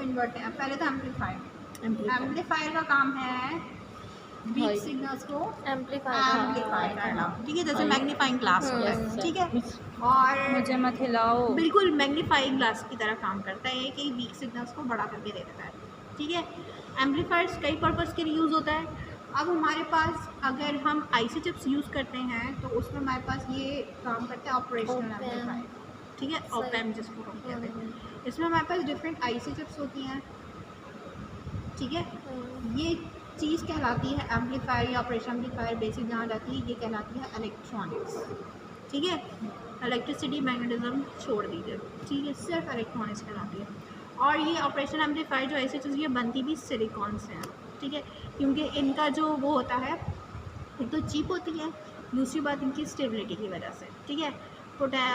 Inverter, पहले तो amplifier का काम है वीक सिग्नल्स को एम्पलीफाई करना, ठीक है, जैसे मैग्नीफाइंग ग्लास होता है, ठीक है, और मुझे मत हिलाओ। बिल्कुल मैग्नीफाइंग ग्लास की तरह काम करता है कि वीक सिग्नल्स को बड़ा करके दे देता है, ठीक है। एम्पलीफायर्स कई पर्पज़ के लिए यूज़ होता है। अब हमारे पास अगर हम आईसी चिप्स यूज़ करते हैं तो उसमें हमारे पास ये काम करते हैं ऑपरेशनल एम्पलीफायर, ठीक है, ऑप एम्प जिसको हम कहते हैं। इसमें हमारे पास डिफरेंट आईसी चिप्स होती हैं, ठीक है। ये चीज़ कहलाती है एम्पलीफायर या ऑपरेशन एम्पलीफायर, बेसिक जहाँ जाती है ये कहलाती है इलेक्ट्रॉनिक्स, ठीक है। इलेक्ट्रिसिटी मैग्नेटिज्म छोड़ दीजिए, ठीक है, सिर्फ इलेक्ट्रॉनिक्स कहलाती है। और ये ऑपरेशन एम्पलीफायर जो ऐसी चीज़ ये बनती भी सिलिकॉन से है, ठीक है, क्योंकि इनका जो वो होता है एक तो चीप होती है, दूसरी बात इनकी स्टेबिलिटी की वजह से, ठीक है।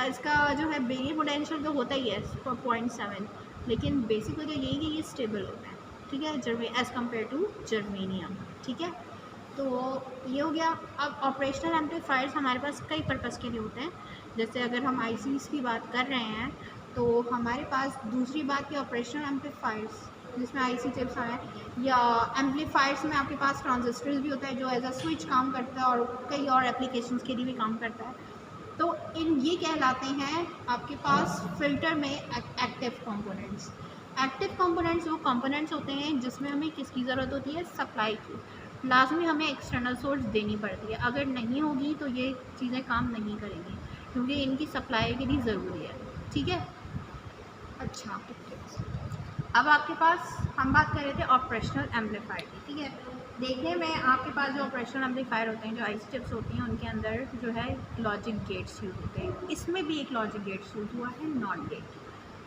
इसका जो है बेरियर पोटेंशियल तो होता ही है 0.7, लेकिन बेसिक वजह यही कि ये स्टेबल होता है, ठीक है, एज़ कम्पेयर टू जर्मेनियम, ठीक है। तो ये हो गया। अब ऑपरेशनल एम्पलीफायर्स हमारे पास कई पर्पज़ के लिए होते हैं। जैसे अगर हम आईसीज़ की बात कर रहे हैं तो हमारे पास दूसरी बात की ऑपरेशनल एम्पलीफायर्स जिसमें आईसी चिप्स आए या एम्पलीफायर्स में आपके पास ट्रांजिस्टर्स भी होता है जो एज अ स्विच काम करता है और कई और एप्लीकेशंस के लिए भी काम करता है। तो इन ये कहलाते हैं आपके पास फ़िल्टर में एक्टिव कंपोनेंट्स। एक्टिव कंपोनेंट्स वो कंपोनेंट्स होते हैं जिसमें हमें किसकी ज़रूरत होती है, सप्लाई की। लाजमी हमें एक्सटर्नल सोर्स देनी पड़ती है, अगर नहीं होगी तो ये चीज़ें काम नहीं करेंगी क्योंकि इनकी सप्लाई के लिए ज़रूरी है, ठीक है। अच्छा, अब आपके पास हम बात कर रहे थे ऑपरेशनल एम्पलीफायर की, ठीक है। देखने में आपके पास जो ऑपरेशनल एम्पलीफायर होते हैं, जो आईसी चिप्स होती हैं, उनके अंदर जो है लॉजिक गेट्स यूज़ होते हैं। इसमें भी एक लॉजिक गेट्स यूज़ हुआ है, नॉट गेट,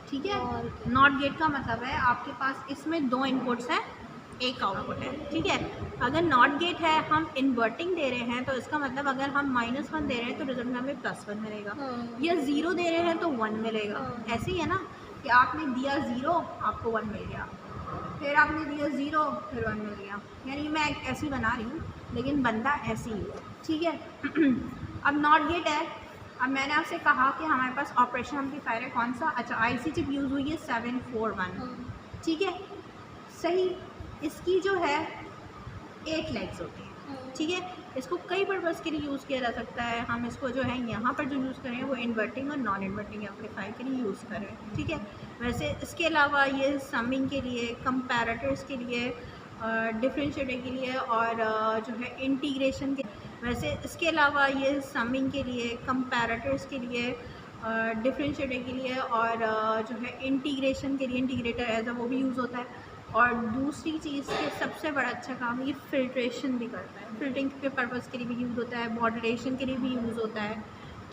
ठीक है। नॉट गेट का मतलब है आपके पास इसमें 2 इनपुट्स हैं, एक आउटपुट है, ठीक है। अगर नॉट गेट है, हम इन्वर्टिंग दे रहे हैं तो इसका मतलब अगर हम -1 दे रहे हैं तो रिजल्ट में हमें +1 मिलेगा, या 0 दे रहे हैं तो 1 मिलेगा। ऐसे ही है ना कि आपने दिया 0 आपको 1 मिल गया, फिर आपने दिया 0 फिर 1 मिल गया, यानी मैं ऐसे बना रही हूँ लेकिन बंदा ऐसे ही है, ठीक है। अब नॉट गेट है। अब मैंने आपसे कहा कि हमारे पास ऑपरेशन एम्पलीफायर है कौन सा, अच्छा आईसी चिप यूज़ हुई है 741, ठीक है, सही। इसकी जो है 8 लेग्स होती हैं, ठीक है। इसको कई पर्पज़ के लिए यूज़ किया जा सकता है। हम इसको जो है यहाँ पर जो यूज़ करें वो इन्वर्टिंग और नॉन इन्वर्टिंग एम्पलीफायर के लिए यूज़ करें, ठीक है। वैसे इसके अलावा ये समिंग के लिए, कंपैरेटर्स के लिए, डिफरेंशिएटर के लिए और जो है इंटीग्रेशन के, वैसे इसके अलावा ये समिंग के लिए, कंपैरेटर्स के लिए, डिफरेंशिएटर के लिए और जो है इंटीग्रेशन के लिए इंटीग्रेटर एज अ वो भी यूज़ होता है। और दूसरी चीज़ के सबसे बड़ा अच्छा काम ये फ़िल्ट्रेशन भी करता है, फ़िल्टरिंग के पर्पज़ के लिए भी यूज़ होता है, मॉड्यूलेशन के लिए भी यूज़ होता है,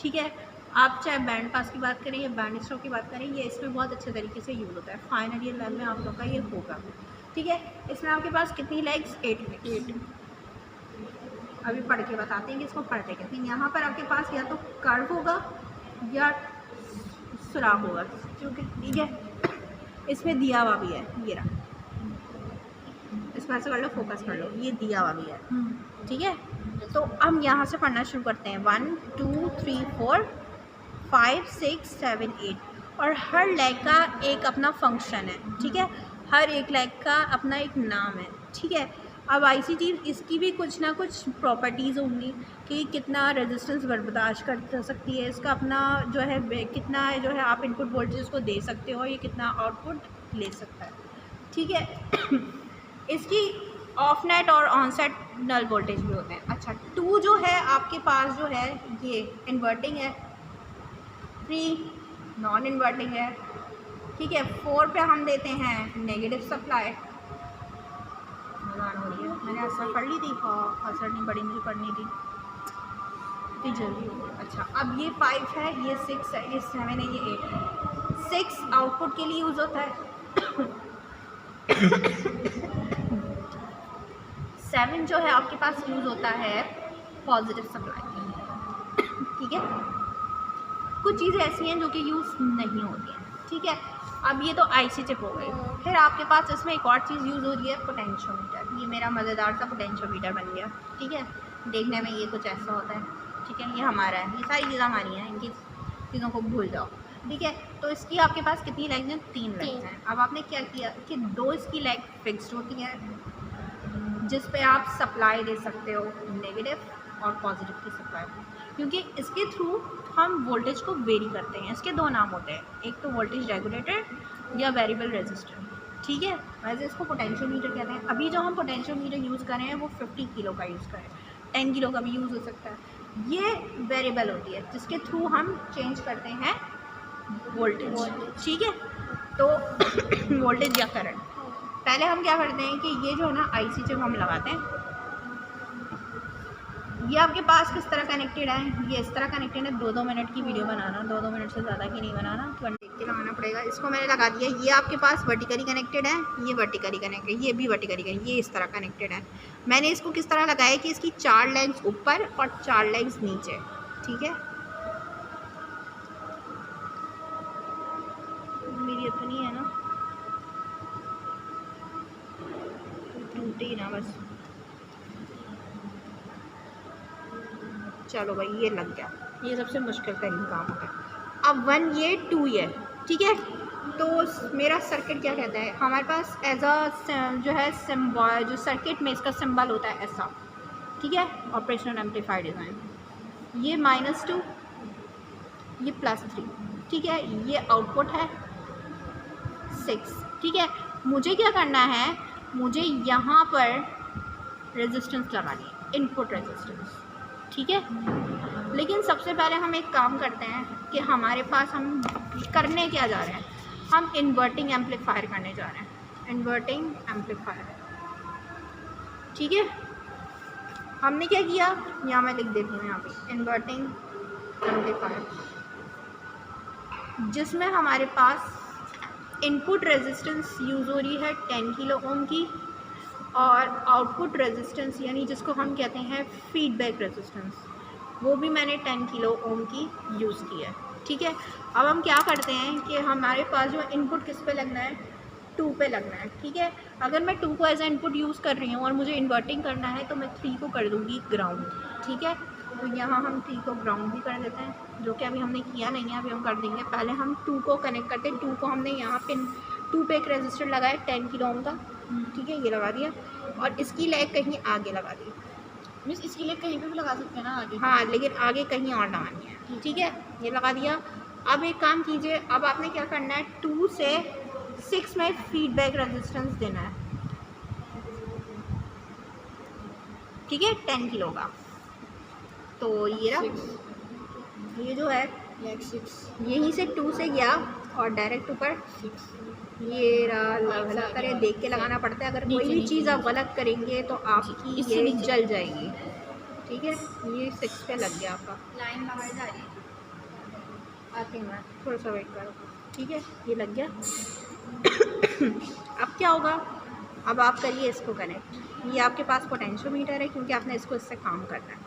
ठीक है। आप चाहे बैंड पास की बात करें या बैंड स्टॉप की बात करें, ये इसमें बहुत अच्छे तरीके से यूज़ होता है। फाइनल ईयर लैब में आप लोग का ये होगा, ठीक है। इसमें आपके पास कितनी लेग्स, 8 लेग्स। अभी पढ़ के बताते हैं कि इसको पढ़ते कैसे। यहाँ पर आपके पास या तो कर्व होगा या सुराख होगा, क्योंकि ठीक है इसमें दिया हुआ भी है, ये रहा, इसमें ऐसे कर लो, फोकस कर लो, ये दिया हुआ भी है, ठीक है। तो हम यहाँ से पढ़ना शुरू करते हैं। 1 2 3 4 5 6 7 8 और हर लेग का एक अपना फंक्शन है, ठीक है। हर एक लेग का अपना एक नाम है, ठीक है। अब आईसीटी इसकी भी कुछ ना कुछ प्रॉपर्टीज़ होंगी कि कितना रेजिस्टेंस बर्दाश्त कर सकती है, इसका अपना जो है कितना जो है आप इनपुट वोल्टेज को दे सकते हो, ये कितना आउटपुट ले सकता है, ठीक है। इसकी ऑफ नेट और ऑन सेट नल वोल्टेज भी होते हैं। अच्छा, 2 जो है आपके पास जो है ये इन्वर्टिंग है, 3 नॉन इन्वर्टिंग है, ठीक है। 4 पे हम देते हैं नेगेटिव सप्लाई। हो रही है, मैंने असर पढ़ ली थी, असर नहीं पढ़ी, मुझे पढ़नी थी, इतनी जल्दी हो गई। अच्छा, अब ये 5 है, ये 6 है, ये 7 है, ये 8 है। 6 आउटपुट के लिए यूज़ होता है, 7 जो है आपके पास यूज़ होता है पॉजिटिव सप्लाई, ठीक है। कुछ चीज़ें ऐसी हैं जो कि यूज़ नहीं होती हैं, ठीक है। अब ये तो आईसी चिप हो गई। फिर आपके पास इसमें एक और चीज़ यूज़ हो रही है, पोटेंशियोमीटर। ये मेरा मज़ेदार सा पोटेंशियोमीटर बन गया, ठीक है। देखने में ये कुछ ऐसा होता है, ठीक है, ये हमारा है, ये सारी चीज़ें हमारी हैं, इनकी चीज़ों को भूल जाओ। ठीक है। तो इसकी आपके पास कितनी लेग्स हैं? 3 लेग्स हैं। अब आपने क्या किया कि 2 इसकी लेग फिक्स्ड होती हैं जिस पे आप सप्लाई दे सकते हो, नेगेटिव और पॉजिटिव की सप्लाई, क्योंकि इसके थ्रू हम वोल्टेज को वेरी करते हैं। इसके 2 नाम होते हैं, एक तो वोल्टेज रेगुलेटर या वेरिएबल रेजिस्टर, ठीक है। वैसे इसको पोटेंशियोमीटर कहते हैं। अभी जो हम पोटेंशियोमीटर यूज़ कर रहे हैं वो 50 किलो का यूज़ करें, 10 किलो का भी यूज़ हो सकता है। ये वेरिएबल होती है जिसके थ्रू हम चेंज करते हैं वोल्टेज, ठीक है। तो वोल्टेज या करंट, पहले हम क्या करते हैं कि ये जो है ना आईसी जब हम लगाते हैं, ये आपके पास किस तरह कनेक्टेड है, ये इस तरह कनेक्टेड है। 2-2 मिनट की वीडियो बनाना, 2-2 मिनट से ज़्यादा की नहीं बनाना, तो देख के लगाना पड़ेगा। इसको मैंने लगा दिया, ये आपके पास वर्टिकली कनेक्टेड है, ये वर्टिकली कनेक्टेड, ये भी वर्टिकली कनेक्टेड, ये इस तरह कनेक्टेड है। मैंने इसको किस तरह लगाया कि इसकी 4 लेग्स ऊपर और 4 लेग्स नीचे, ठीक है। मेरी अपनी है ना, टूटे ही ना बस। चलो भाई ये लग गया, ये सबसे मुश्किल तरीन काम होता है। अब 1 ये 2 ये, ठीक है। तो मेरा सर्किट क्या कहता है, हमारे पास एज अ जो है सिम्बॉल, जो सर्किट में इसका सिंबल होता है ऐसा, ठीक है। ऑपरेशनल एम्पलीफायर डिज़ाइन, ये -2, ये +3, ठीक है। ये आउटपुट है 6, ठीक है। मुझे क्या करना है, मुझे यहाँ पर रेजिस्टेंस लगानी है, इनपुट रेजिस्टेंस, ठीक है। लेकिन सबसे पहले हम एक काम करते हैं कि हमारे पास हम करने क्या जा रहे हैं, हम इन्वर्टिंग एम्पलीफायर करने जा रहे हैं, इन्वर्टिंग एम्पलीफायर, ठीक है। हमने क्या किया, यहाँ मैं लिख देती हूँ, यहाँ पे इन्वर्टिंग एम्पलीफायर, जिसमें हमारे पास इनपुट रेजिस्टेंस यूज़ हो रही है 10 किलो ओम की, और आउटपुट रेजिस्टेंस यानी जिसको हम कहते हैं फीडबैक रेजिस्टेंस, वो भी मैंने 10 किलो ओम की यूज़ की है, ठीक है। अब हम क्या करते हैं कि हमारे पास जो इनपुट किस पे लगना है, 2 पे लगना है, ठीक है। अगर मैं 2 को एज ए इनपुट यूज़ कर रही हूँ और मुझे इन्वर्टिंग करना है तो मैं 3 को कर दूँगी ग्राउंड, ठीक है। तो यहाँ हम 3 को ग्राउंड भी कर देते हैं, जो कि अभी हमने किया नहीं है, अभी हम कर देंगे। पहले हम 2 को कनेक्ट करते हैं, 2 को हमने यहाँ पे 2 पे एक रेजिस्टर लगाया 10 किलो ओम का, ठीक है, ये लगा दिया, और इसकी लेग कहीं आगे लगा दी। मिस इसकी लेग कहीं पे भी लगा सकते हैं ना आगे? हाँ, लेकिन आगे कहीं और लगानी है, ठीक है। ये लगा दिया। अब एक काम कीजिए, अब आपने क्या करना है, 2 से 6 में फीडबैक रेजिस्टेंस देना है, ठीक है, 10 किलो का। तो ये रहा, ये जो है 6 यहीं से 2 से गया और डायरेक्ट ऊपर 6 ये रहा। गलत करें, देख के लगाना पड़ता है, अगर कोई भी चीज़ आप गलत करेंगे तो आपकी ये जल जाएगी, ठीक है। ये 6 पे लग गया आपका, लाइन बाहर जा रही है, आती मैं थोड़ा सा वेट करो, ठीक है। ये लग गया। अब क्या होगा, अब आप करिए इसको कनेक्ट, ये आपके पास पोटेंशियोमीटर है क्योंकि आपने इसको इससे काम करना है,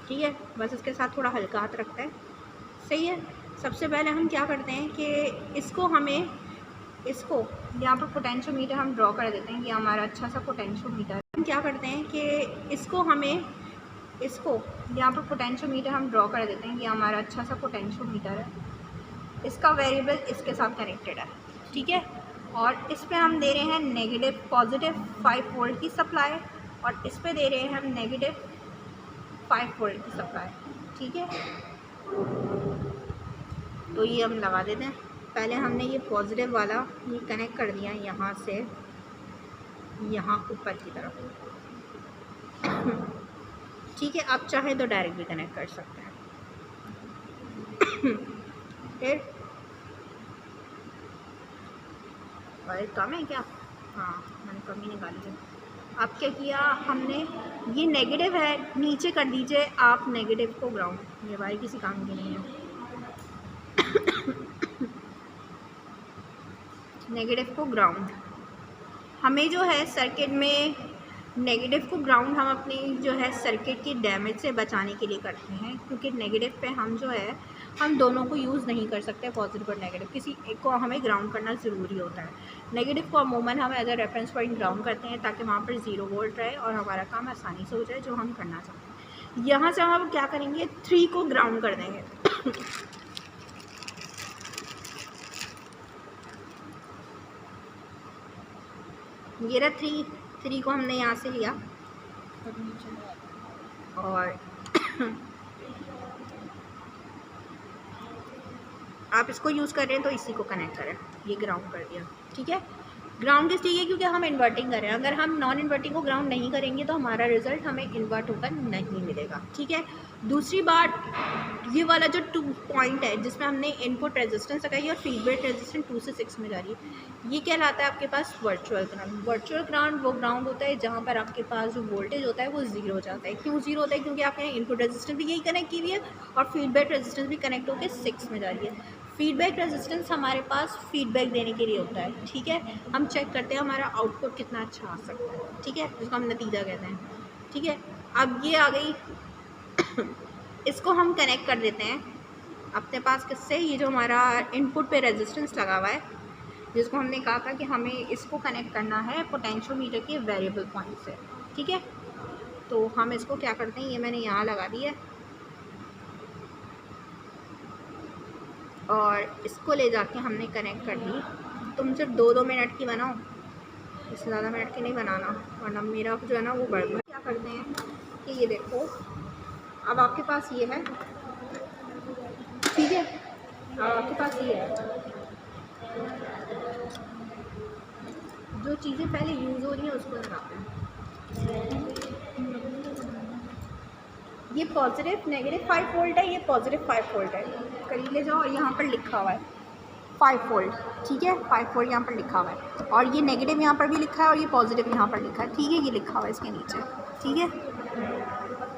ठीक है। बस इसके साथ थोड़ा हल्का हाथ रखता है, सही है। सबसे पहले हम क्या करते हैं कि इसको हमें, इसको यहाँ पर पोटेंशियोमीटर हम ड्रॉ कर देते हैं, ये हमारा अच्छा सा पोटेंशियोमीटर। हम क्या करते हैं कि इसको हमें, इसको यहाँ पर पोटेंशियोमीटर हम ड्रॉ कर देते हैं, ये हमारा अच्छा सा पोटेंशियोमीटर है, इसका वेरिएबल इसके साथ कनेक्टेड है, ठीक है। और इस पे हम दे रहे हैं नेगेटिव पॉजिटिव 5 वोल्ट की सप्लाई, और इस पे दे रहे हैं हम नेगेटिव 5 वोल्ट की सप्लाई, ठीक है। तो ये हम लगा देते हैं। पहले हमने ये पॉजिटिव वाला ये कनेक्ट कर दिया यहाँ से यहाँ ऊपर की तरफ, ठीक है। आप चाहे तो डायरेक्ट भी कनेक्ट कर सकते हैं। फिर और कम है क्या, हाँ मैंने कम ही निकाली है। अब क्या किया हमने, ये नेगेटिव है, नीचे कर दीजिए आप नेगेटिव को ग्राउंड, ये हमारी किसी काम की नहीं है। नेगेटिव को ग्राउंड, हमें जो है सर्किट में नेगेटिव को ग्राउंड हम अपनी जो है सर्किट की डैमेज से बचाने के लिए करते हैं, क्योंकि नेगेटिव पे हम जो है हम दोनों को यूज़ नहीं कर सकते, पॉजिटिव और नेगेटिव, किसी एक को हमें ग्राउंड करना ज़रूरी होता है। नेगेटिव को अमूमन हम as a reference point ground करते हैं ताकि वहाँ पर 0 वोल्ट रहे और हमारा काम आसानी से हो जाए जो हम करना चाहते हैं। यहाँ से हम क्या करेंगे, 3 को ग्राउंड कर देंगे। ये रहा 3 को हमने यहाँ से लिया और नीचे और आप इसको यूज़ कर रहे हैं तो इसी को कनेक्ट करें, ये ग्राउंड कर दिया। ठीक है, ग्राउंड किस लिए? क्योंकि हम इन्वर्टिंग कर रहे हैं। अगर हम नॉन इन्वर्टिंग को ग्राउंड नहीं करेंगे तो हमारा रिजल्ट हमें इन्वर्ट होकर नहीं मिलेगा। ठीक है, दूसरी बात, ये वाला जो 2 पॉइंट है जिसमें हमने इनपुट रेजिस्टेंस लगाई और फीडबैक रेजिस्टेंस 2 से 6 में जा रही है, ये कहलाता है आपके पास वर्चुअल ग्राउंड। वर्चुअल ग्राउंड वो ग्राउंड होता है जहाँ पर आपके पास जो वोल्टेज होता है वो ज़ीरो हो जाता है। क्यों ज़ीरो होता है? क्योंकि आपके यहाँ इनपुट रेजिस्टेंस भी यही कनेक्ट की हुई है और फीडबैक रेजिस्टेंस भी कनेक्ट होकर 6 में जा रही है। फीडबैक रेजिस्टेंस हमारे पास फीडबैक देने के लिए होता है। ठीक है, हम चेक करते हैं हमारा आउटपुट कितना अच्छा आ सकता है। ठीक है, जिसको हम नतीजा कहते हैं। ठीक है, अब ये आ गई इसको हम कनेक्ट कर देते हैं अपने पास किससे? ये जो हमारा इनपुट पे रेजिस्टेंस लगा हुआ है, जिसको हमने कहा था कि हमें इसको कनेक्ट करना है पोटेंशियोमीटर के वेरिएबल पॉइंट से। ठीक है, तो हम इसको क्या करते हैं, ये मैंने यहाँ लगा दी है और इसको ले जाके हमने कनेक्ट कर दी। तुम सिर्फ 2-2 मिनट की बनाओ, इससे ज़्यादा मिनट की नहीं बनाना, वरना मेरा जो है ना वो बढ़ गया। क्या करते हैं कि ये देखो, अब आपके पास ये है। ठीक है, अब आपके पास ये है, जो चीज़ें पहले यूज़ हो रही हैं उसको लगाते हैं। ये पॉजिटिव नेगेटिव 5 वोल्ट है, ये पॉजिटिव 5 वोल्ट है। करीब ले जाओ और यहाँ पर लिखा हुआ है 5 वोल्ट। ठीक है, 5 वोल्ट यहाँ पर लिखा हुआ है और ये नेगेटिव यहाँ पर भी लिखा है और ये पॉजिटिव यहाँ पर लिखा है। ठीक है, ये लिखा हुआ है इसके नीचे। ठीक है,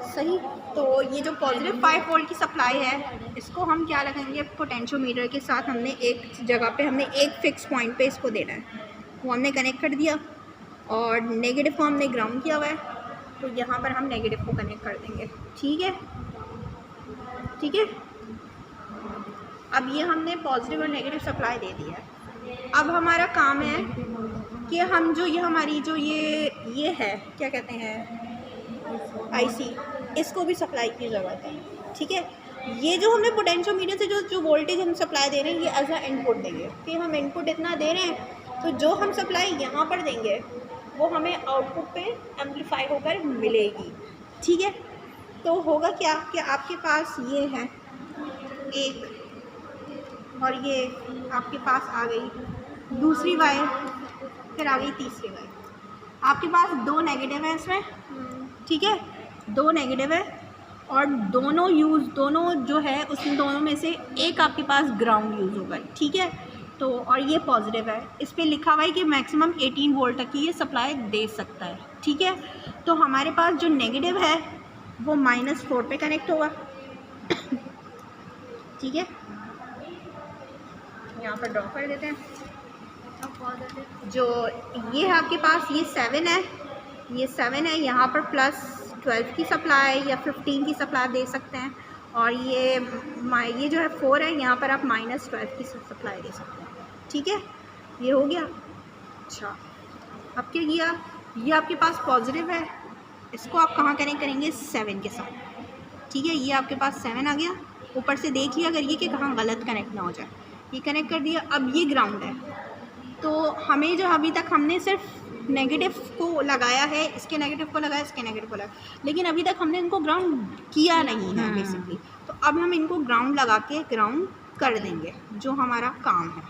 सही। तो ये जो पॉजिटिव 5 वोल्ट की सप्लाई है, इसको हम क्या लगाएंगे? पोटेंशियोमीटर के साथ हमने एक जगह पे हमने एक फिक्स पॉइंट पे इसको देना है, वो हमने कनेक्ट कर दिया और नेगेटिव को हमने ग्राउंड किया हुआ है, तो यहाँ पर हम नेगेटिव को कनेक्ट कर देंगे। ठीक है, ठीक है। अब ये हमने पॉजिटिव और नेगेटिव सप्लाई दे दी है। अब हमारा काम है कि हम जो ये हमारी जो ये है, क्या कहते हैं, आईसी, इसको भी सप्लाई की ज़रूरत है। ठीक है, ये जो हमने पोटेंशियोमीटर से जो वोल्टेज हम सप्लाई दे रहे हैं, ये एज अ इनपुट देंगे कि हम इनपुट इतना दे रहे हैं, तो जो हम सप्लाई यहाँ पर देंगे वो हमें आउटपुट पे एम्पलीफाई होकर मिलेगी। ठीक है, तो होगा क्या कि आपके पास ये है एक, और ये आपके पास आ गई दूसरी वायर, फिर आ गई तीसरी वायर। आपके पास 2 नेगेटिव है इसमें। ठीक है, 2 नेगेटिव है और दोनों जो है उसमें दोनों में से एक आपके पास ग्राउंड यूज़ होगा। ठीक है, तो और ये पॉजिटिव है, इस पर लिखा हुआ है कि मैक्सिमम 18 वोल्ट तक की ये सप्लाई दे सकता है। ठीक है, तो हमारे पास जो नेगेटिव है वो -4 पे कनेक्ट होगा। ठीक है, यहाँ पर ड्रॉ कर देते हैं। जो ये है आपके पास, ये 7 है, ये 7 है, यहाँ पर +12 की सप्लाई या 15 की सप्लाई दे सकते हैं, और ये जो है 4 है, यहाँ पर आप -12 की सप्लाई दे सकते हैं। ठीक है, ये हो गया। अच्छा, अब क्या किया, ये आपके पास पॉजिटिव है, इसको आप कहाँ कनेक्ट करेंगे? 7 के साथ। ठीक है, ये आपके पास 7 आ गया, ऊपर से देख लिया करिए कि कहाँ गलत कनेक्ट ना हो जाए। ये कनेक्ट कर दिया। अब ये ग्राउंड है, तो हमें जो अभी तक हमने सिर्फ नेगेटिव को लगाया है, इसके नेगेटिव को लगाया, इसके नेगेटिव को लगाया, लेकिन अभी तक हमने इनको ग्राउंड किया नहीं है बेसिकली। तो अब हम इनको ग्राउंड लगा के ग्राउंड कर देंगे, जो हमारा काम है।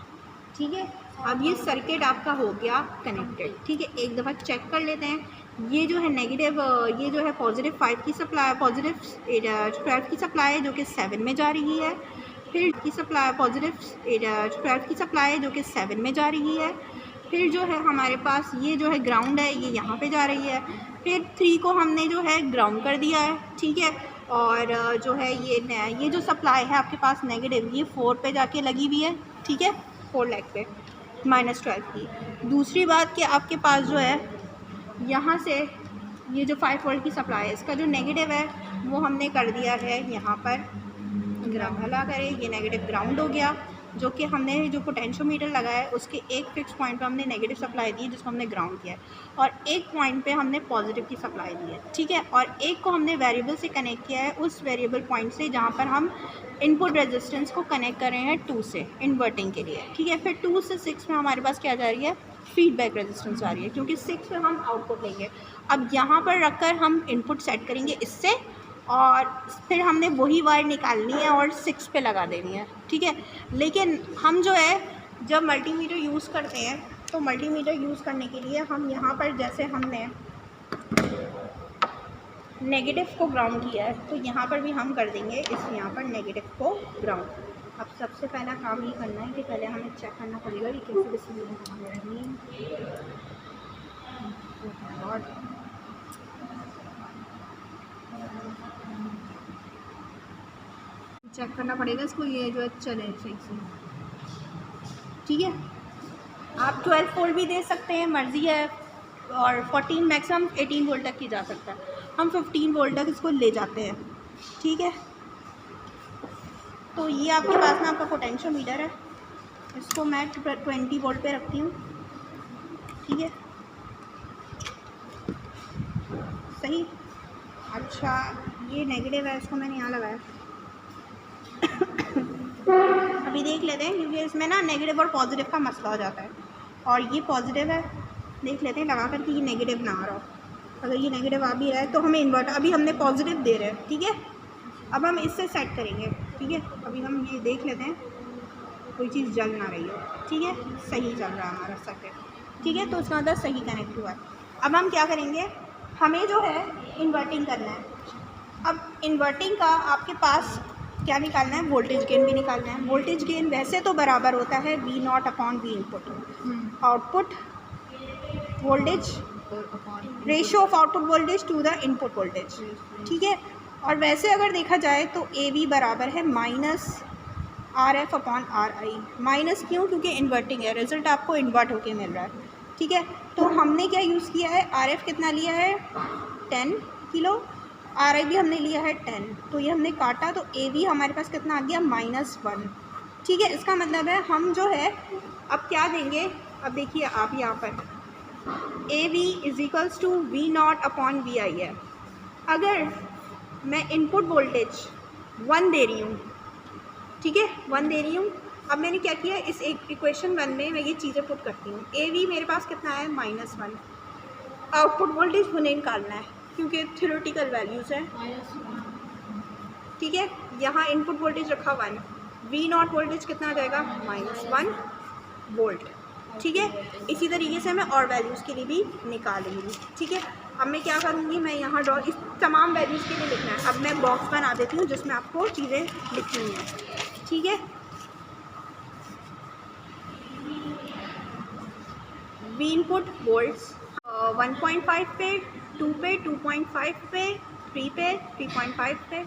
ठीक है, अब ये सर्किट आपका हो गया कनेक्टेड। ठीक है, एक दफ़ा चेक कर लेते हैं। ये जो है नेगेटिव, ये जो है पॉजिटिव 5 की सप्लाई, पॉजिटिव 12 की सप्लाई है जो कि 7 में जा रही है। फिर की सप्लाई पॉजिटिव 12 की सप्लाई है जो कि 7 में जा रही है। फिर जो है हमारे पास ये जो है ग्राउंड है, ये यहाँ पे जा रही है। फिर 3 को हमने जो है ग्राउंड कर दिया है। ठीक है, और जो है ये जो सप्लाई है आपके पास नेगेटिव, ये 4 पे जाके लगी हुई है। ठीक है, 4 लैग पे -12 की। दूसरी बात कि आपके पास जो है यहाँ से ये जो 5 वोल्ट की सप्लाई है, इसका जो नेगेटिव है वो हमने कर दिया है यहाँ पर ग्राउंड हला करें, ये नेगेटिव ग्राउंड हो गया, जो कि हमने जो पोटेंशियोमीटर लगाया है उसके एक फिक्स पॉइंट पे हमने नेगेटिव सप्लाई दी है जिसको हमने ग्राउंड किया है, और एक पॉइंट पे हमने पॉजिटिव की सप्लाई दी है। ठीक है, और एक को हमने वेरिएबल से कनेक्ट किया है, उस वेरिएबल पॉइंट से जहाँ पर हम इनपुट रेजिस्टेंस को कनेक्ट कर रहे हैं 2 से इन्वर्टिंग के लिए। ठीक है, फिर 2 से 6 में हमारे पास क्या जा रही है? फीडबैक रेजिस्टेंस आ रही है, क्योंकि 6 पे हम आउटपुट लेंगे। अब यहाँ पर रखकर हम इनपुट सेट करेंगे इससे, और फिर हमने वही वायर निकालनी है और 6 पे लगा देनी है, ठीक है। लेकिन हम जो है जब मल्टीमीटर यूज़ करते हैं तो मल्टीमीटर यूज़ करने के लिए हम यहाँ पर जैसे हमने नेगेटिव को ग्राउंड किया है, तो यहाँ पर भी हम कर देंगे इस यहाँ पर नेगेटिव को ग्राउंड। अब सबसे पहला काम ये करना है कि पहले हमें चेक करना पड़ेगा कि कैसे चेक करना पड़ेगा इसको, ये जो है चले सही से, ठीक है। आप 12 वोल्ट भी दे सकते हैं, मर्ज़ी है, और 14 मैक्सिमम 18 वोल्ट तक की जा सकता है। हम 15 वोल्ट तक इसको ले जाते हैं, ठीक है। तो ये आपके पास ना आपका पोटेंशियोमीटर है, इसको मैं 20 वोल्ट पे रखती हूँ, ठीक है, सही। अच्छा, ये नेगेटिव है, इसको मैंने यहाँ लगाया। अभी देख लेते हैं, क्योंकि इसमें ना नेगेटिव और पॉजिटिव का मसला हो जाता है, और ये पॉजिटिव है, देख लेते हैं लगा कर कि ये नेगेटिव ना आ रहा हो। अगर ये नेगेटिव आ भी रहा है तो हमें इन्वर्टर, अभी हमने पॉजिटिव दे रहे हैं, ठीक है। अब हम इससे सेट करेंगे, ठीक है। अभी हम ये देख लेते हैं कोई चीज़ जल ना रही है, ठीक है, सही चल रहा है हमारा सर्किट, ठीक है। तो उसका मतलब सही कनेक्ट हुआ है। अब हम क्या करेंगे, हमें जो है इन्वर्टिंग करना है। अब इन्वर्टिंग का आपके पास क्या निकालना है, वोल्टेज गेन भी निकालना है। वोल्टेज गेन वैसे तो बराबर होता है V0 upon V input, output voltage ratio of output voltage to the input voltage, ठीक है। और वैसे अगर देखा जाए तो AV बराबर है minus RF upon RI। Minus क्यों, क्योंकि इन्वर्टिंग है, रिजल्ट आपको इन्वर्ट होके मिल रहा है, ठीक है। तो हमने क्या यूज़ किया है, RF कितना लिया है 10 किलो, RI भी हमने लिया है 10, तो ये हमने काटा, तो AV हमारे पास कितना आ गया -1, ठीक है। इसका मतलब है हम जो है अब क्या देंगे, अब देखिए आप यहाँ पर AV is equals to V0 upon VI है। अगर मैं इनपुट वोल्टेज 1 दे रही हूँ, ठीक है, 1 दे रही हूँ। अब मैंने क्या किया, इस एक इक्वेशन 1 में मैं ये चीज़ें पुट करती हूँ। AV मेरे पास कितना है -1, आउटपुट वोल्टेज उन्हें निकालना है क्योंकि थ्योरेटिकल वैल्यूज़ हैं, ठीक है। यहाँ इनपुट वोल्टेज रखा 1, V0 वोल्टेज कितना आ जाएगा -1 वोल्ट, ठीक है। इसी तरीके से मैं और वैल्यूज़ के लिए भी निकालूंगी, ठीक है। अब मैं क्या करूँगी, मैं यहाँ ड्रॉ, इस तमाम वैल्यूज़ के लिए लिखना है। अब मैं बॉक्स बना देती हूँ जिसमें आपको चीज़ें लिखनी हैं, ठीक है। V इनपुट वोल्ट्स 1.5 पे, 2 पे, 2.5 पे, 3 पे, 3.5 पे,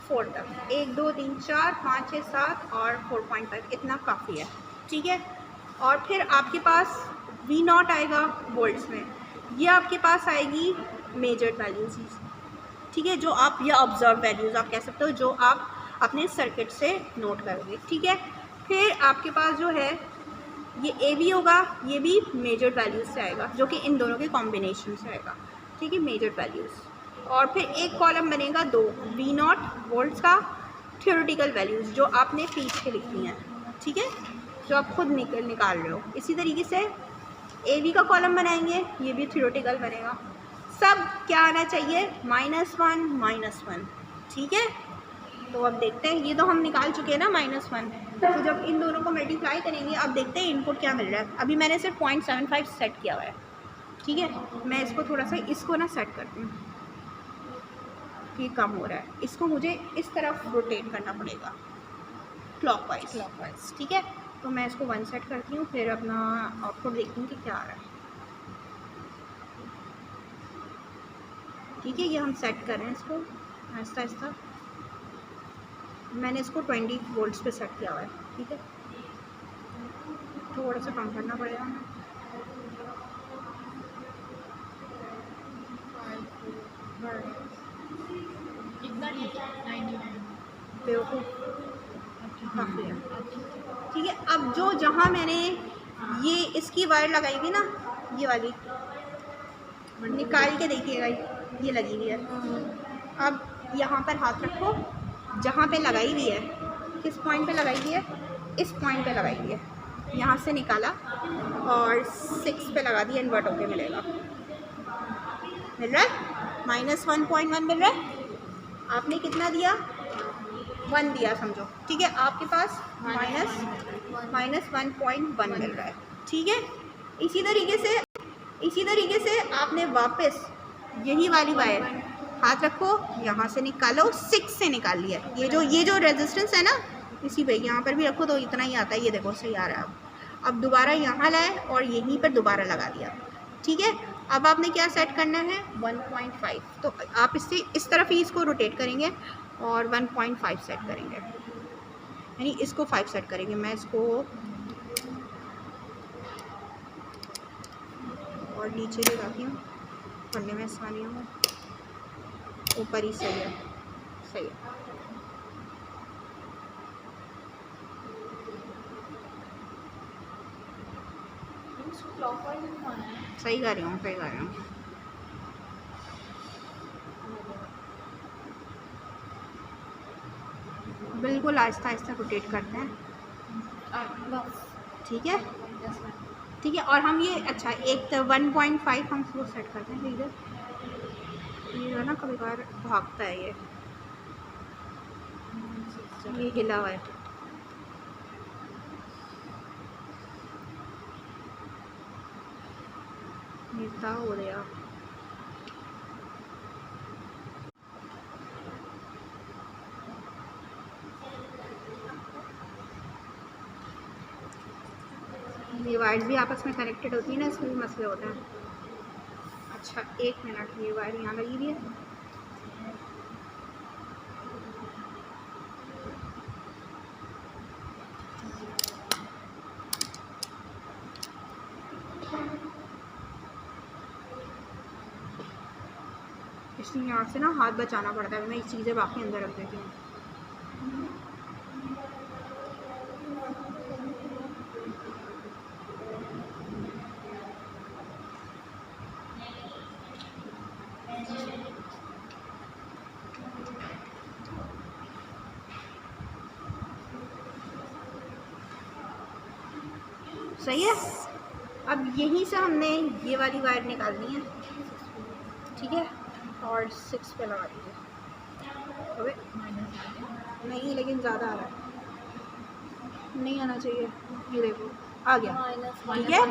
4 तक, 1 2 3 4 5 6 7 और 4.5, इतना काफ़ी है, ठीक है। और फिर आपके पास V0 आएगा वोल्ट्स में, ये आपके पास आएगी मेजर्ड वैल्यूज़, ठीक है, जो आप, या ऑब्जर्व वैल्यूज़ आप कह सकते हो, जो आप अपने सर्किट से नोट करोगे, ठीक है। फिर आपके पास जो है ये AV होगा, ये भी मेजर्ड वैल्यूज़ से आएगा, जो कि इन दोनों के कॉम्बिनेशन से आएगा, ठीक है, मेजर्ड वैल्यूज़। और फिर एक कॉलम बनेगा 2 V0 वोल्ट्स का थ्योरेटिकल वैल्यूज़, जो आपने पीछ के लिखनी है, ठीक है, जो आप खुद निकाल रहे हो। इसी तरीके से AV का कॉलम बनाएंगे, ये भी थ्योरेटिकल बनेगा। सब क्या आना चाहिए, -1 -1, ठीक है। तो अब देखते हैं, ये तो हम निकाल चुके हैं ना -1, तो जब इन दोनों को मल्टीप्लाई करेंगे, अब देखते हैं इनपुट क्या मिल रहा है। अभी मैंने सिर्फ 0.75 सेट किया हुआ है, ठीक है। मैं इसको थोड़ा सा, इसको ना सेट करती हूँ कि कम हो रहा है, इसको मुझे इस तरफ रोटेट करना पड़ेगा क्लॉकवाइज, ठीक है। तो मैं इसको 1 सेट करती हूँ, फिर अपना आउटपुट देखती हूँ कि क्या आ रहा है, ठीक है। ये हम सेट कर रहे हैं इसको आहिस्ता आहिस्ता। मैंने इसको 20 वोल्ट्स पे सेट किया हुआ है, ठीक है। थोड़ा सा कम करना पड़ेगा, काफ़ी है, ठीक है। अब जो जहाँ मैंने ये इसकी वायर लगाई हुई ना, ये वाली निकाल के देखिएगा, ये लगी हुई है। अब यहाँ पर हाथ रखो, जहाँ पे लगाई हुई है, किस पॉइंट पे लगाई हुई है, इस पॉइंट पे लगाई हुई है, यहाँ से निकाला और 6 पे लगा दिया, इन्वर्ट होके मिलेगा। मिल रहा है -1.1 मिल रहा है। आपने कितना दिया? 1 दिया समझो, ठीक है। आपके पास -1.1 मिल रहा है, ठीक है। इसी तरीके से आपने वापस यही वाली वायर हाथ रखो, यहाँ से निकालो, 6 से निकाल लिया। ये जो रेजिस्टेंस है ना, इसी पे यहाँ पर भी रखो तो इतना ही आता है। ये देखो सही आ रहा है। अब दोबारा यहाँ लाए और यहीं पर दोबारा लगा दिया, ठीक है। अब आपने क्या सेट करना है? 1.5। तो आप इससे इस तरफ ही इसको रोटेट करेंगे और 1.5 सेट करेंगे, यानी इसको 5 सेट करेंगे। मैं इसको और नीचे लगाती हूँ, पढ़ने में आसानी हो। ऊपर ही सही है, सही है। सही कर रही हूँ, सही कर रही हूँ। बिल्कुल आहिस्ता आहिस्ता रोटेट करते हैं, ठीक है, ठीक है। और हम ये अच्छा एक 1.5 हम वो सेट करते हैं। इधर ये है ना, कभी बार भागता है ये हिला हुआ है। मिलता हो गया। ये वायर्स भी आपस में कनेक्टेड होती है ना, इसमें भी मसले होते हैं। अच्छा 1 मिनट, ये वायर यहाँ लगी हुई है। इसलिए यहाँ से ना हाथ बचाना पड़ता है। मैं ये चीज़ें बाकी अंदर रख देती हूँ। सही है। अब यहीं से हमने ये वाली वायर निकालनी है, ठीक है, और 6 पे लगा दीजिए। अबे नहीं, लेकिन ज़्यादा आ रहा है, नहीं आना चाहिए। ये देखो आ गया, ठीक है।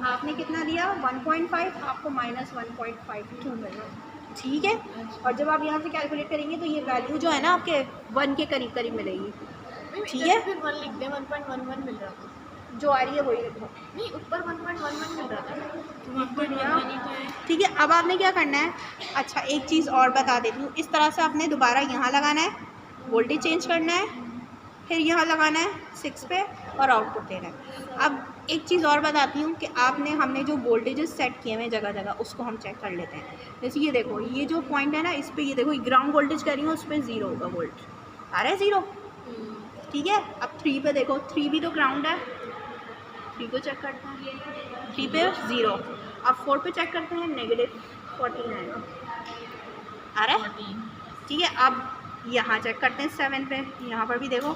आपने कितना दिया? 1.5, आपको -1.52 मिला, ठीक है। और जब आप यहाँ से कैलकुलेट करेंगे तो ये वैल्यू जो है ना आपके 1 के करीब करीब मिलेगी, ठीक है। फिर 1 लिख दे, 1.11 मिल रहा था। जो आ रही है वही लिखो। नहीं, ऊपर 1.11 मिल रहा था। ठीक है। अब आपने क्या करना है? अच्छा एक चीज़ और बता देती हूँ। इस तरह से आपने दोबारा यहाँ लगाना है, वोल्टेज चेंज करना है, फिर यहाँ लगाना है 6 पे और आउटपुट देना है। अब एक चीज़ और बताती हूँ कि हमने जो वोल्टेजेस सेट किए हुए हैं जगह जगह, उसको हम चेक कर लेते हैं। जैसे ये देखो, ये जो पॉइंट है ना, इस पर ये देखो ग्राउंड वोल्टेज कर रही हूँ, उस पर 0 होगा, वोल्ट आ रहा है 0, ठीक है। अब 3 पे देखो, 3 भी तो ग्राउंड है, 3 को चेक करते हैं, 3 पे 0। अब 4 पे चेक करते हैं, -14 आएगा, आ रहा है, ठीक है। अब यहाँ चेक करते हैं 7 पे, यहाँ पर भी देखो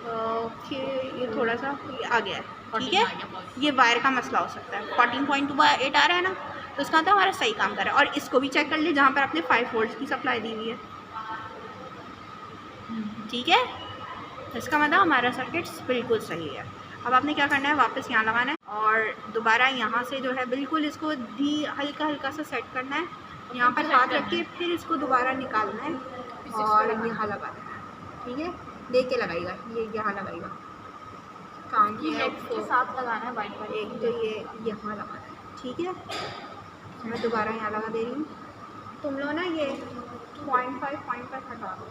कि ये थोड़ा सा ये आ गया है, ठीक है। ये वायर का मसला हो सकता है। 14.28 आ रहा है ना, तो उसका मतलब हमारा सही काम कर रहा है। और इसको भी चेक कर ले जहाँ पर आपने 5 वोल्ट की सप्लाई दी हुई है, ठीक है। इसका मतलब हमारा सर्किट बिल्कुल सही है। अब आपने क्या करना है? वापस यहाँ लगाना है और दोबारा यहाँ से जो है बिल्कुल इसको भी हल्का हल्का सा सेट करना है। यहाँ पर हाथ रख के फिर इसको दोबारा निकालना है और यहाँ लगाना है, ठीक है। देख के लगाइएगा, ये यहाँ लगाइएगा, काम किया के साथ लगाना है वाइट वाली। एक तो ये यहाँ लगाना है, ठीक है। मैं दोबारा यहाँ लगा दे रही हूँ। तुम लोग ना ये 0.5 हटा दो।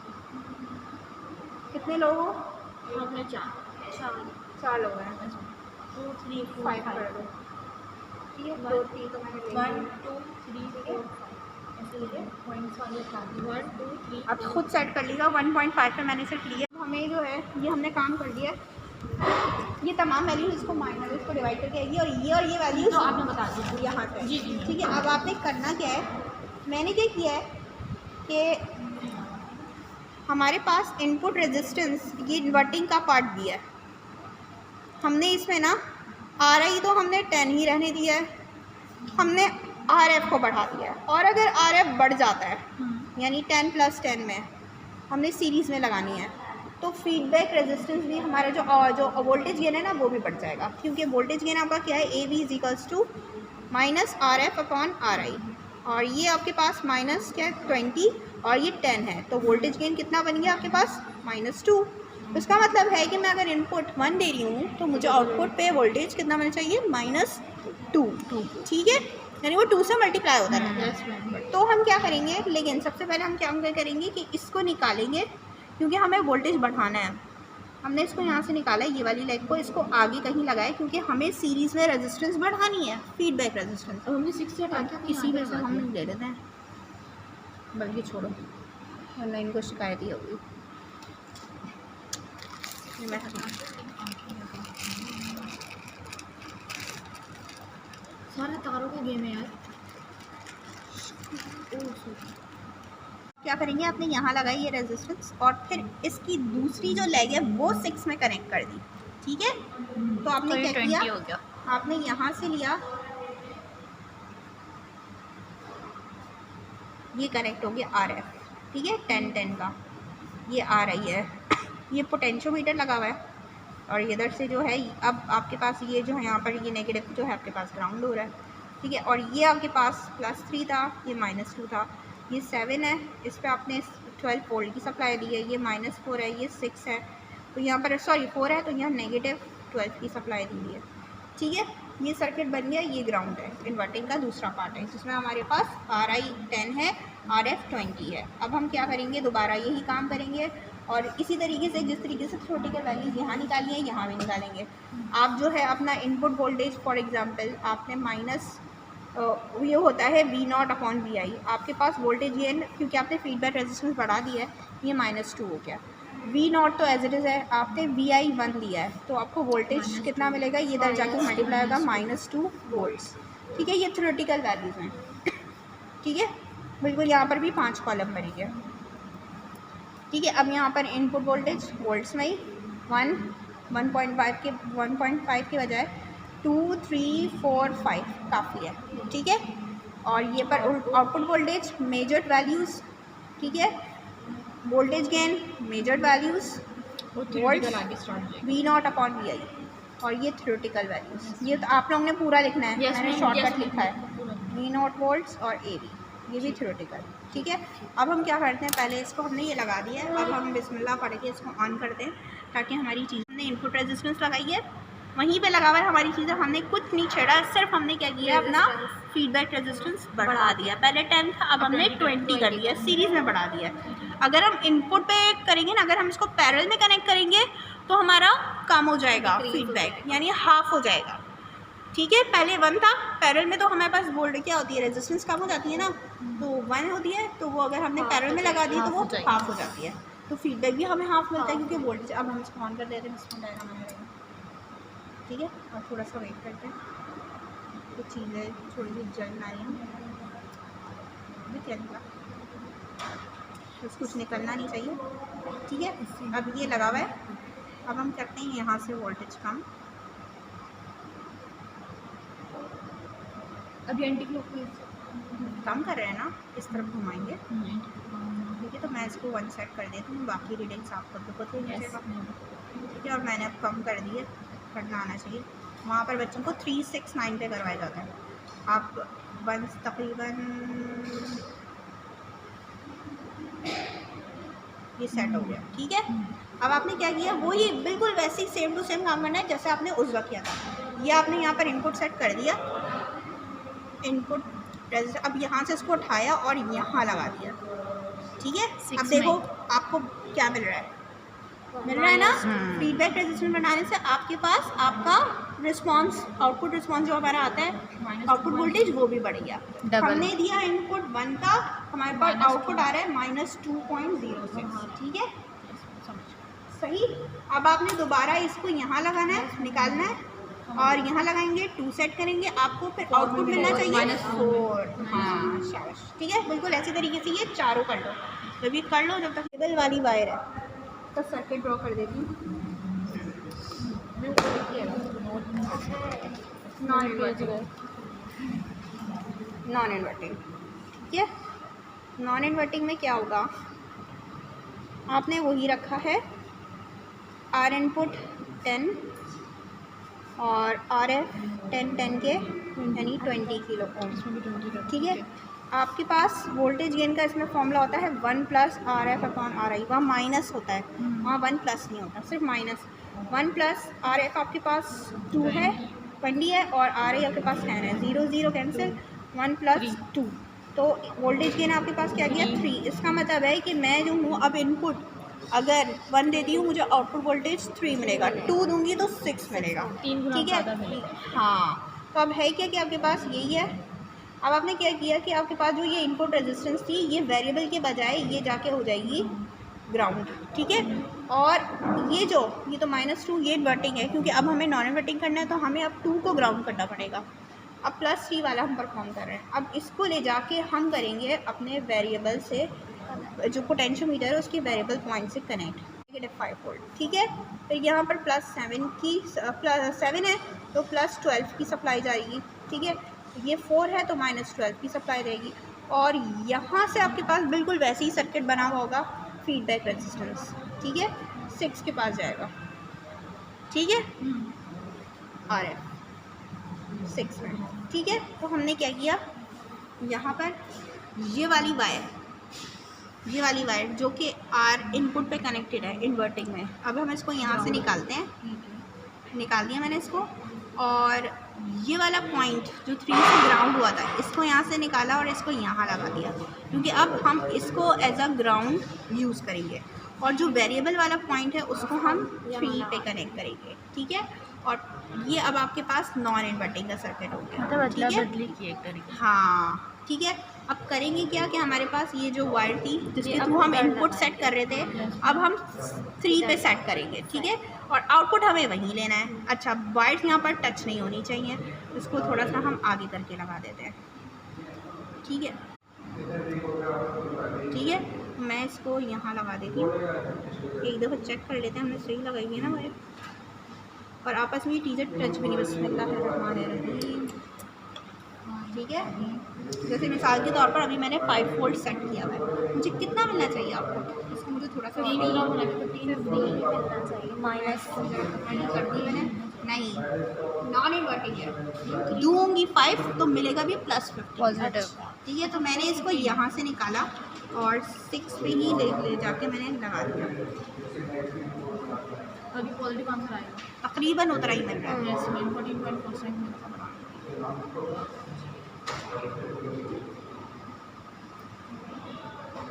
कितने लोग हो? हमने 4 लोग हैं। 2 3 5 कर दो, ठीक है। 2 3 तो मैंने ले 1 2 3 4 ऐसे लिए पॉइंट्स वाले 1 2 3। अब खुद सेट कर लीजिएगा। 1.5 पे मैंने सेट लिया। हमें जो है ये हमने काम कर दिया। ये तमाम वैल्यूज इसको माइनस इसको डिवाइड करके आएगी और ये वैल्यूज तो आपने बता दी यहाँ पे, जी जी, ठीक है। अब आपने करना क्या है? मैंने क्या किया है कि हमारे पास इनपुट रेजिस्टेंस ये इन्वर्टिंग का पार्ट दिया है, हमने इसमें ना RI तो हमने 10 ही रहने दिया है, हमने RF को बढ़ा दिया है। और अगर RF बढ़ जाता है यानी 10 + 10 में हमने सीरीज़ में लगानी है तो फीडबैक रेजिस्टेंस भी हमारा जो वोल्टेज गेन है ना वो भी बढ़ जाएगा, क्योंकि वोल्टेज गेन आपका क्या है, AV = -RF/RI, और ये आपके पास माइनस क्या है 20 और ये 10 है, तो वोल्टेज गेन कितना बन गया आपके पास -2। तो इसका मतलब है कि मैं अगर इनपुट 1 दे रही हूँ तो मुझे आउटपुट पे वोल्टेज कितना मिलना चाहिए, -2। ठीक है, यानी वो 2 से मल्टीप्लाई होता है। तो हम क्या करेंगे, लेकिन सबसे पहले हम क्या करेंगे कि इसको निकालेंगे, क्योंकि हमें वोल्टेज बढ़ाना है। हमने इसको यहाँ से निकाला है, ये वाली लेग को, इसको आगे कहीं लगाए, क्योंकि हमें सीरीज़ में रेजिस्टेंस बढ़ानी है, फीडबैक रेजिस्टेंस। अब हमने 6 से हटा के इसी में से हम ले लेते हैं, बल्कि छोड़ो वरना इनको शिकायत ही होगी। सारे तारों का गेम है यार। क्या करेंगे, आपने यहाँ लगाई ये रेजिस्टेंस और फिर इसकी दूसरी जो लेग है वो 6 में कनेक्ट कर दी। ठीक है, तो आपने क्या किया, हो गया, आपने यहाँ से लिया, ये कनेक्ट हो गया RF। ठीक है, 10 का ये आ रही है, ये पोटेंशियोमीटर लगा हुआ है, और इधर से जो है अब आपके पास ये जो है यहाँ पर ये नेगेटिव जो है आपके पास ग्राउंड हो रहा है। ठीक है, और ये आपके पास +3 था, ये -2 था, ये 7 है, इस पर आपने 12 वोल्ट की सप्लाई दी है, ये -4 है, ये 6 है, तो यहाँ पर 4 है, तो यहाँ -12 की सप्लाई दी है। ठीक है, ये सर्किट बन गया, ये ग्राउंड है, इन्वर्टिंग का दूसरा पार्ट है, जिसमें हमारे पास RI 10 है, RF 20 है। अब हम क्या करेंगे, दोबारा यही काम करेंगे, और इसी तरीके से जिस तरीके से थ्योरेटिकल वैल्यूज यहाँ निकाली है यहाँ भी निकालेंगे। आप जो है अपना इनपुट वोल्टेज फॉर एग्जांपल आपने ये होता है V0/Vi, आपके पास वोल्टेज गेन, क्योंकि आपने फीडबैक रेजिस्टेंस बढ़ा दिया है, ये -2 हो गया। V0 तो एज इट इज़ है, आपने Vi 1 लिया है, तो आपको वोल्टेज कितना मिलेगा, ये इधर जाके मल्टीप्लाई होगा -2 वोल्ट्स। ठीक है, ये थ्योरेटिकल वैल्यूज हैं। ठीक है, बिल्कुल यहाँ पर भी 5 कॉलम बनेंगे। ठीक है, अब यहाँ पर इनपुट वोल्टेज वोल्ट्स में ही 1.5 के बजाय 2, 3, 4, 5 काफ़ी है। ठीक है, और ये पर आउटपुट वोल्टेज मेजर्ड वैल्यूज़। ठीक है, voltage gain measured values, V0/Vi, और ये थ्योरेटिकल वैल्यूज़। ये तो आप लोगों ने पूरा लिखना है, मैंने शॉर्टकट लिखा है, V0 वोल्ट्स और AV, ये भी थ्योरेटिकल। ठीक है, अब हम क्या करते हैं, पहले इसको हमने ये लगा दिया है, अब हम बिस्मिल्लाह पढ़ के इसको ऑन करते हैं, ताकि हमारी चीज़, हमने इनपुट रेजिस्टेंस लगाई है, वहीं पे लगा हुआ है हमारी चीज़ें, हमने कुछ नहीं छेड़ा, सिर्फ हमने क्या किया, अपना फीडबैक रेजिस्टेंस बढ़ा दिया। पहले 10 था, अब हमने 20 कर दिया, सीरीज़ में बढ़ा दिया। अगर हम इनपुट पे करेंगे ना, अगर हम इसको पैरेलल में कनेक्ट करेंगे तो हमारा कम हो जाएगा फीडबैक, यानी हाफ हो जाएगा। ठीक है, पहले 1 था, पैरेलल में तो हमारे पास वोल्टेज क्या होती है, रेजिस्टेंस कम हो जाती है ना, तो 1 होती है, तो वो अगर हमने पैरेलल में लगा दी तो वो हाफ हो जाती है, तो फीडबैक भी हमें हाफ मिलता है, क्योंकि वोल्टेज। अब हम इसको ऑन कर देते हैं, ठीक है, और थोड़ा सा वेट करते हैं, कुछ चीज़ें थोड़ी सी जल आ रही हैं, क्या निकला, कुछ निकलना नहीं चाहिए। ठीक है, अब ये लगा हुआ है, अब हम करते हैं यहाँ से वोल्टेज कम, अभी एंटी क्लॉक कम कर रहे हैं ना, इस तरफ घुमाएंगे। ठीक है, तो मैं इसको 1 सेट कर देती हूँ, बाकी रीडिंग्स आपको तो पता ही नहीं चलेगा। ठीक है, और मैंने अब कम कर दिए, करना आना चाहिए। वहाँ पर बच्चों को 3, 6, 9 पे करवाया जाता है, आप 1 तकरीबन ये सेट हो गया। ठीक है, अब आपने क्या किया, वो ये बिल्कुल वैसे ही सेम टू सेम काम करना है जैसे आपने उस वक्त किया था। ये आपने यहाँ पर इनपुट सेट कर दिया, इनपुट रजिस्टर, अब यहाँ से इसको उठाया और यहाँ लगा दिया। ठीक है, अब देखो आपको क्या मिल रहा है, ना फीडबैक रेजिस्टेंस बनाने से आपके पास आपका रिस्पांस, आउटपुट रिस्पांस जो हमारा आता है, आउटपुट वोल्टेज वो भी बढ़ गया। हमने दिया इनपुट 1 का, हमारे पास आउटपुट आ रहा है -2.06। ठीक है, सही। अब आपने दोबारा इसको यहाँ लगाना है, निकालना है, और यहाँ लगाएंगे, 2 सेट करेंगे, आपको फिर आउटपुट मिलना चाहिए -4। हाँ, शाबाश। ठीक है, बिल्कुल ऐसी तरीके से ये चारों कर लो, जब ये कर लो, जब तक केबल वाली वायर है तो सर्किट ड्रॉ कर देती हूँ। Non inverting, non inverting. ठीक है, नॉन इन्वर्टिंग में क्या होगा, आपने वही रखा है आर इनपुट 10 और आर एफ 10 के यानी 20 किलो ओम। ठीक है, आपके पास वोल्टेज गेन का इसमें फॉर्मूला होता है 1 plus R F upon are आई। वहाँ माइनस होता है, वहाँ 1 प्लस नहीं होता, सिर्फ माइनस। 1 प्लस आर एफ आपके पास 2 है, 20 है, और आर आई आपके पास 10 है। 0 0 कैंसिल, 1 प्लस 2, तो वोल्टेज गेन आपके पास क्या गया 3। इसका मतलब है कि मैं जो हूँ अब इनपुट अगर 1 देती हूँ मुझे आउटपुट वोल्टेज 3 मिलेगा, 2 दूंगी तो 6 मिलेगा। ठीक है, हाँ। तो अब है क्या कि आपके पास यही है। अब आपने क्या किया कि आपके पास जो ये इनपुट रेजिस्टेंस थी ये वेरिएबल के बजाय ये जाके हो जाएगी ग्राउंड। ठीक है, और ये तो -2 ये इन्वर्टिंग है, क्योंकि अब हमें नॉन इन्वर्टिंग करना है तो हमें अब 2 को ग्राउंड करना पड़ेगा। अब +3 वाला हम परफॉर्म कर रहे हैं। अब इसको ले जाके हम करेंगे अपने वेरिएबल से, जो पोटेंशियोमीटर है उसके वेरिएबल पॉइंट से कनेक्ट, -5 वोल्ट। ठीक है, फिर यहाँ पर +7 है तो +12 की सप्लाई जाएगी। ठीक है, ये 4 है तो -12 की सप्लाई रहेगी, और यहाँ से आपके पास बिल्कुल वैसे ही सर्किट बना हुआ होगा, फीडबैक रेजिस्टेंस। ठीक है, 6 के पास जाएगा। ठीक है, और 6 में। ठीक है, तो हमने क्या किया, यहाँ पर ये वाली वायर जो कि आर इनपुट पे कनेक्टेड है इन्वर्टिंग में, अब हम इसको यहाँ से निकालते हैं। निकाल दिया मैंने इसको, और ये वाला पॉइंट जो 3 से ग्राउंड हुआ था इसको यहाँ से निकाला और इसको यहाँ लगा दिया, क्योंकि अब हम इसको एज अ ग्राउंड यूज़ करेंगे, और जो वेरिएबल वाला पॉइंट है उसको हम 3 पे कनेक्ट करेंगे। ठीक है, और ये अब आपके पास नॉन इन्वर्टिंग का सर्किट हो गया। ठीक है, बदली की एक तरीके। हाँ ठीक है, अब करेंगे क्या कि हमारे पास ये जो वायर थी जिसके थ्रू हम इनपुट सेट कर रहे थे, अब हम 3 पे सेट करेंगे। ठीक है, और आउटपुट हमें वहीं लेना है। अच्छा, वायर यहाँ पर टच नहीं होनी चाहिए, इसको थोड़ा सा हम आगे करके लगा देते हैं। ठीक है, ठीक है, मैं इसको यहाँ लगा देती हूँ। एक दफ़ा चेक कर लेते हैं हमने सही लगाई है ना वायर, और आपस में टीचर टच भी नहीं। बिस्मिल्लाहिर्रहमानिर्रहीम। ठीक है, जैसे मिसाल के तौर पर अभी मैंने 5 वोल्ट सेट किया हुआ है, मुझे कितना मिलना चाहिए आपको, इसको मुझे थोड़ा सा माइनस कर दी मैंने। नहीं, नॉन इन्वर्टिंग है, दूँगी 5 तो मिलेगा भी +50 पॉजिटिव। ठीक है, तो मैंने इसको यहाँ से निकाला और 6 पे ही ले जाके मैंने लगा दिया। अभी पॉजिटिव आंसर आएगा, तकरीबन उतना ही मिल रहा है।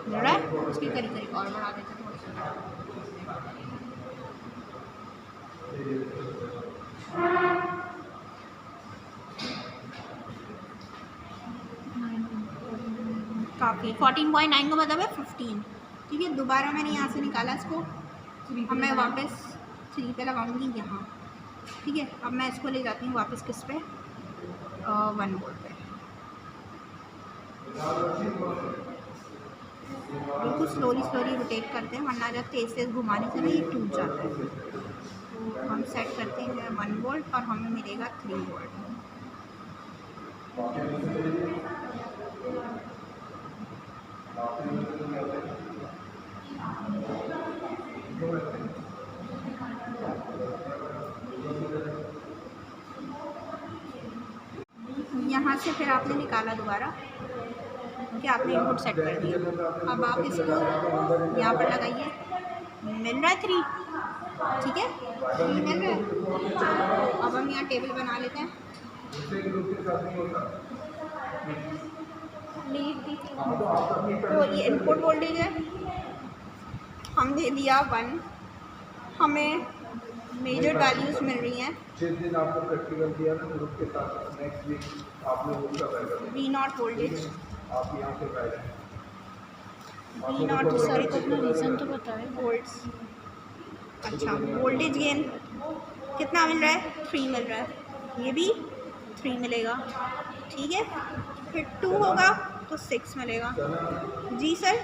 मिल रहा है, उसके करीब और बढ़ा देते हैं थोड़ा सा। काफ़ी 14.9 का मतलब है 15। ठीक है, दोबारा मैंने यहाँ से निकाला इसको, अब मैं वापस 3 पे लगाऊंगी यहाँ। ठीक है, अब मैं इसको ले जाती हूँ वापस किस पे, 1 वोल्ट पे। बिल्कुल स्लोली रोटेट करते हैं, वरना जब तेज़ घुमाने से ना ये टूट जाता है। तो हम सेट करते हैं 1 वोल्ट और हमें मिलेगा 3 वोल्ट। यहाँ से फिर आपने निकाला दोबारा कि आपने इनपुट सेट कर दिया। अब आप इसको यहाँ पर लगाइए, मिल रहा है 3। ठीक है, 3 मिल रहा है। अब हम यहाँ टेबल बना लेते हैं। तो ये इनपुट वोल्टेज है, हम दे दिया 1, हमें मेजर वैल्यूज़ मिल रही हैं। जिस दिन आपको प्रैक्टिकल दिया ना ग्रुप के साथ, नेक्स्ट वीक आपने वो सब V0 वोल्टेज, आप यहाँ से पहले V0 सर को अपना रीज़न तो बताएं। वोल्ट्स। अच्छा, वोल्टेज गेन कितना मिल रहा है, 3 मिल रहा है, ये भी 3 मिलेगा। ठीक है, फिर 2 होगा तो 6 मिलेगा। जी सर,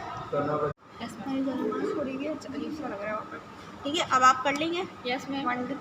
यस मैम, थोड़ी अजीब सा लग रहा है वहाँ पर। ठीक है, अब आप कर लेंगे यस मैम। 1 2